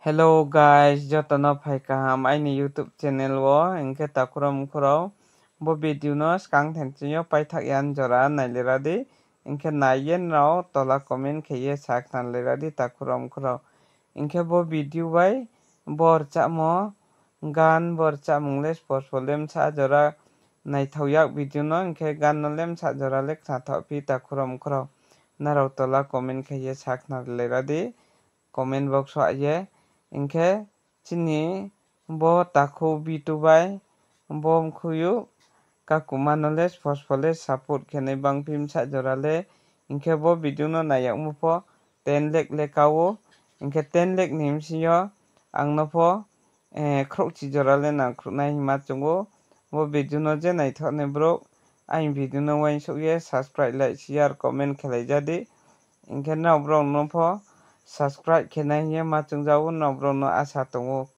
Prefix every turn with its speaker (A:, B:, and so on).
A: Hello guys, jotono phai kaham aini YouTube channel o engke takuram khoro bo video no skang thenchiyo paithak yan jora nailiradi engke nayen rao tola comment kheye sak tanliradi takuram khoro engke bo video bai bor chamo gan bor chamung les posolem sa jora naithokyak video no engke gan no lem sa jora lek sathokpi takuram khoro narok tola comment kheye sak tanliradi comment box o aye engke chini bo taku bitu bai bom khuyu kakuma knowledge phosphole support khenai bangpim sa jorale engke bo video no nayak mupo 10 lek lekao engke 10 lek nimsiyo angno po khrokchi jorale nangkruknai hima chungo bo video no je naithokni borok aing video no uansukye subscribe like share comment khelaijadi engke nok borok no po subscribe khenai hiye machungjago nok borok no asha tongo.